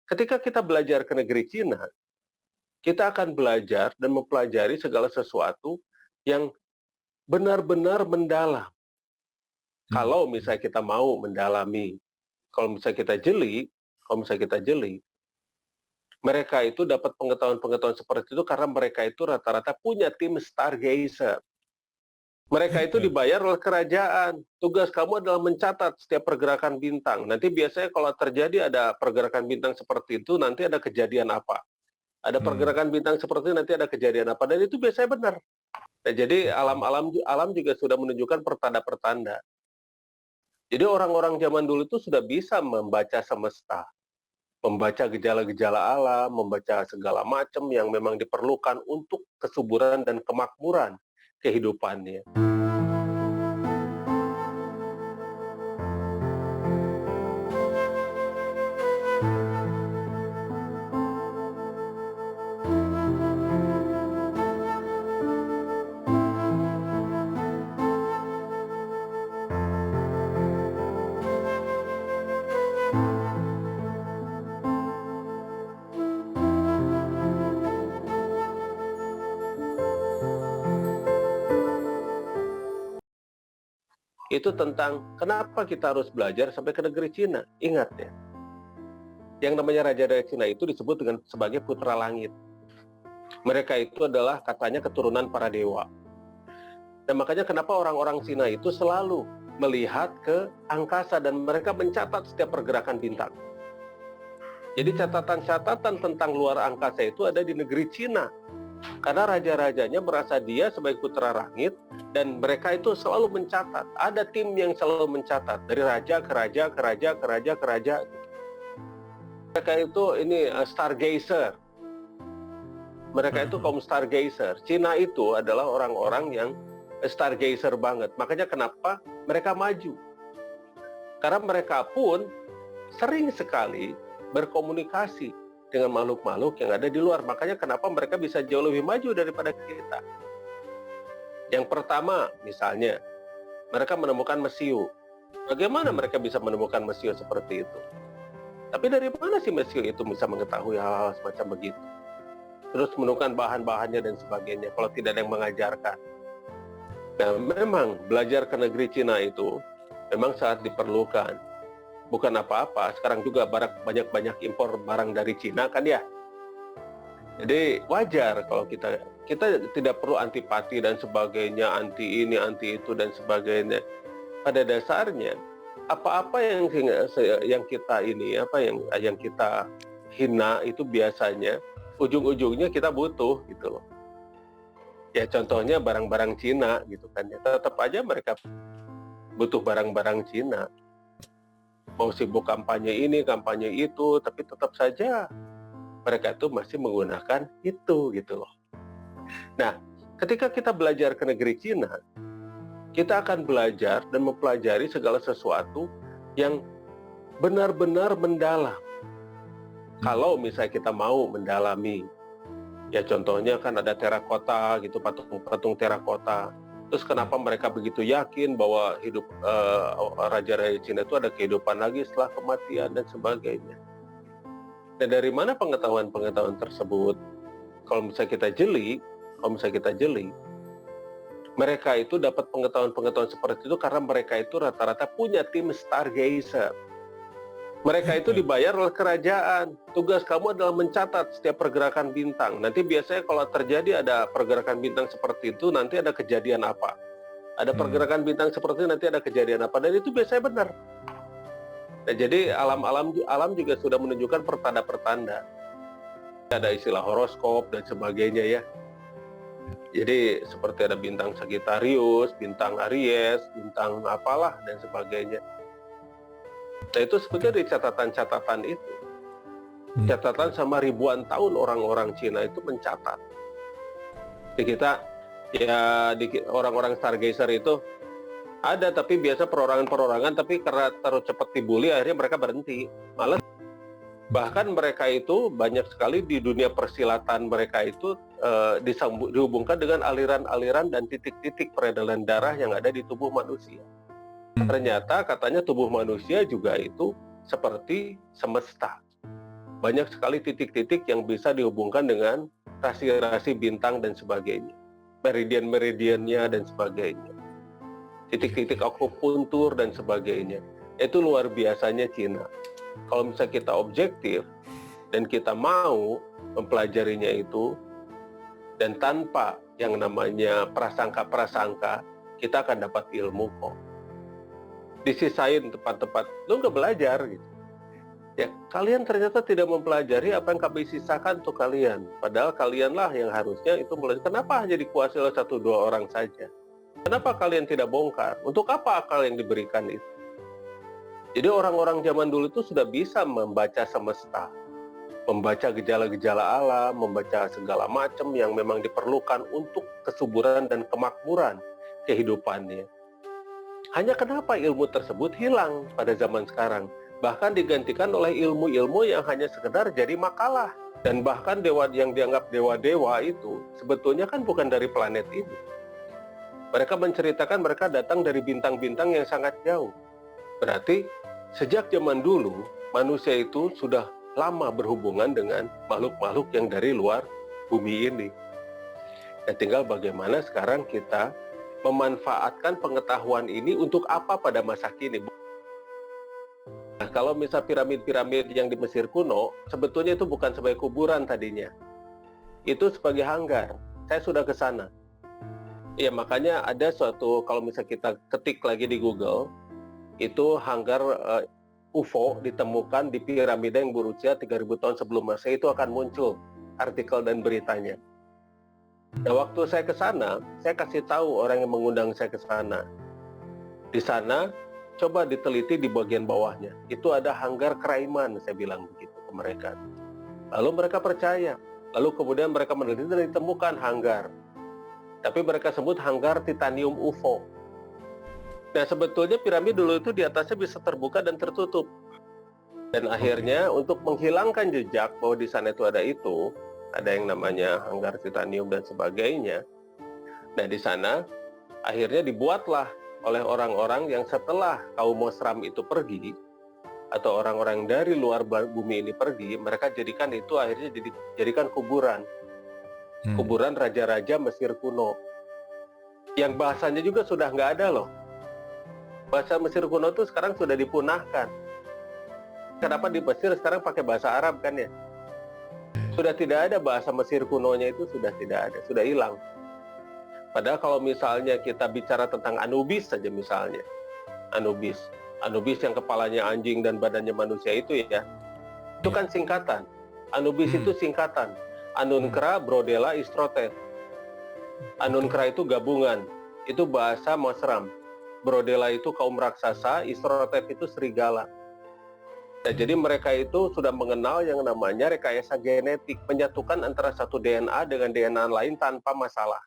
Ketika kita belajar ke negeri Cina, kita akan belajar dan mempelajari segala sesuatu yang benar-benar mendalam. Kalau misalnya kita mau mendalami, kalau misalnya kita jeli, mereka itu dapat pengetahuan-pengetahuan seperti itu karena mereka itu rata-rata punya tim stargazer. Mereka itu dibayar oleh kerajaan. Tugas kamu adalah mencatat setiap pergerakan bintang. Nanti biasanya kalau terjadi ada pergerakan bintang seperti itu, nanti ada kejadian apa. Ada pergerakan bintang seperti itu, nanti ada kejadian apa. Dan itu biasanya benar. Nah, jadi alam juga sudah menunjukkan pertanda-pertanda. Jadi orang-orang zaman dulu itu sudah bisa membaca semesta, membaca gejala-gejala alam, membaca segala macam yang memang diperlukan untuk kesuburan dan kemakmuran kehidupannya. Itu tentang kenapa kita harus belajar sampai ke negeri Cina. Ingat ya, yang namanya Raja-Raja Cina itu disebut dengan sebagai putra langit. Mereka itu adalah katanya keturunan para dewa. Dan makanya kenapa orang-orang Cina itu selalu melihat ke angkasa dan mereka mencatat setiap pergerakan bintang. Jadi catatan-catatan tentang luar angkasa itu ada di negeri Cina. Karena raja-rajanya merasa dia sebagai putra langit dan mereka itu selalu mencatat. Ada tim yang selalu mencatat dari raja ke raja ke raja ke raja ke raja. Mereka itu ini stargazer. Mereka itu kaum stargazer. Cina itu adalah orang-orang yang stargazer banget. Makanya kenapa mereka maju. Karena mereka pun sering sekali berkomunikasi dengan makhluk-makhluk yang ada di luar. Makanya kenapa mereka bisa jauh lebih maju daripada kita. Yang pertama, misalnya, mereka menemukan mesiu. Bagaimana mereka bisa menemukan mesiu seperti itu? Tapi dari mana sih mesiu itu bisa mengetahui hal-hal semacam begitu? Terus menemukan bahan-bahannya dan sebagainya, kalau tidak ada yang mengajarkan. Nah, memang belajar ke negeri Cina itu memang sangat diperlukan. Bukan apa-apa, sekarang juga banyak impor barang dari Cina kan ya. Jadi wajar kalau kita tidak perlu antipati dan sebagainya, anti ini, anti itu dan sebagainya. Pada dasarnya apa-apa yang kita hina itu biasanya ujung-ujungnya kita butuh gitu loh. Ya contohnya barang-barang Cina gitu kan ya. Tetap aja mereka butuh barang-barang Cina. Mau sibuk kampanye ini, kampanye itu, tapi tetap saja mereka itu masih menggunakan itu gitu loh. Nah, ketika kita belajar ke negeri Cina, kita akan belajar dan mempelajari segala sesuatu yang benar-benar mendalam. Kalau misalnya kita mau mendalami, ya contohnya kan ada terakota gitu, patung terakota. Terus kenapa mereka begitu yakin bahwa hidup raja-raja Cina itu ada kehidupan lagi setelah kematian dan sebagainya. Dan dari mana pengetahuan-pengetahuan tersebut? Kalau misalnya kita jeli, mereka itu dapat pengetahuan-pengetahuan seperti itu karena mereka itu rata-rata punya tim stargazer. Mereka itu dibayar oleh kerajaan. Tugas kamu adalah mencatat setiap pergerakan bintang. Nanti biasanya kalau terjadi ada pergerakan bintang seperti itu, nanti ada kejadian apa. Ada pergerakan bintang seperti itu, nanti ada kejadian apa. Dan itu biasanya benar. Nah, jadi alam juga sudah menunjukkan pertanda-pertanda. Ada istilah horoskop dan sebagainya ya. Jadi seperti ada bintang Sagittarius, bintang Aries, bintang apalah dan sebagainya. Nah itu sebetulnya di catatan-catatan itu. Catatan sama ribuan tahun orang-orang Cina itu mencatat. Di kita, ya di orang-orang stargazer itu ada, tapi biasa perorangan-perorangan, tapi karena terlalu cepat dibully, akhirnya mereka berhenti. Malah bahkan mereka itu banyak sekali di dunia persilatan mereka itu dihubungkan dengan aliran-aliran dan titik-titik peredaran darah yang ada di tubuh manusia. Ternyata katanya tubuh manusia juga itu seperti semesta. Banyak sekali titik-titik yang bisa dihubungkan dengan rasi-rasi bintang dan sebagainya. Meridian-meridiannya dan sebagainya. Titik-titik akupuntur dan sebagainya. Itu luar biasanya Cina. Kalau misalnya kita objektif dan kita mau mempelajarinya itu, dan tanpa yang namanya prasangka-prasangka, kita akan dapat ilmu kok. Disisain tempat-tempat, lu nggak belajar gitu. Ya, kalian ternyata tidak mempelajari apa yang kami sisakan untuk kalian. Padahal kalianlah yang harusnya itu belajar. Kenapa hanya dikuasai oleh 1-2 orang saja? Kenapa kalian tidak bongkar? Untuk apa akal yang diberikan itu? Jadi orang-orang zaman dulu itu sudah bisa membaca semesta, membaca gejala-gejala alam, membaca segala macam yang memang diperlukan untuk kesuburan dan kemakmuran kehidupannya. Hanya kenapa ilmu tersebut hilang pada zaman sekarang? Bahkan digantikan oleh ilmu-ilmu yang hanya sekedar jadi makalah. Dan bahkan dewa yang dianggap dewa-dewa itu sebetulnya kan bukan dari planet ini. Mereka menceritakan mereka datang dari bintang-bintang yang sangat jauh. Berarti sejak zaman dulu manusia itu sudah lama berhubungan dengan makhluk-makhluk yang dari luar bumi ini. Ya, tinggal bagaimana sekarang kita memanfaatkan pengetahuan ini untuk apa pada masa kini. Nah, kalau misal piramid-piramid yang di Mesir kuno, sebetulnya itu bukan sebagai kuburan tadinya. Itu sebagai hanggar. Saya sudah ke sana. Ya, makanya ada suatu, kalau misal kita ketik lagi di Google, itu hanggar UFO ditemukan di piramida yang berusia 3000 tahun sebelum Masehi, itu akan muncul artikel dan beritanya. Nah, waktu saya ke sana, saya kasih tahu orang yang mengundang saya ke sana. Di sana, coba diteliti di bagian bawahnya. Itu ada hanggar Kraiman, saya bilang begitu ke mereka. Lalu mereka percaya. Lalu kemudian mereka meneliti dan ditemukan hanggar. Tapi mereka sebut hanggar titanium UFO. Nah, sebetulnya piramid dulu itu di atasnya bisa terbuka dan tertutup. Dan akhirnya untuk menghilangkan jejak bahwa di sana itu, ada yang namanya hanggar titanium dan sebagainya. Nah, di sana akhirnya dibuatlah oleh orang-orang yang setelah kaum Mosram itu pergi, atau orang-orang dari luar bumi ini pergi, mereka jadikan itu akhirnya jadikan kuburan. Kuburan raja-raja Mesir kuno. Yang bahasanya juga sudah nggak ada loh. Bahasa Mesir kuno itu sekarang sudah dipunahkan. Kenapa di Mesir sekarang pakai bahasa Arab kan ya? Sudah tidak ada bahasa Mesir kunonya, itu sudah tidak ada, sudah hilang. Padahal kalau misalnya kita bicara tentang Anubis saja misalnya, Anubis yang kepalanya anjing dan badannya manusia itu ya, itu kan singkatan. Anubis itu singkatan. Anunkra, Brodela, Istrotet. Anunkra itu gabungan, itu bahasa Mosram. Brodela itu kaum raksasa, Istrotet itu serigala. Nah, jadi mereka itu sudah mengenal yang namanya rekayasa genetik, menyatukan antara satu DNA dengan DNA lain tanpa masalah.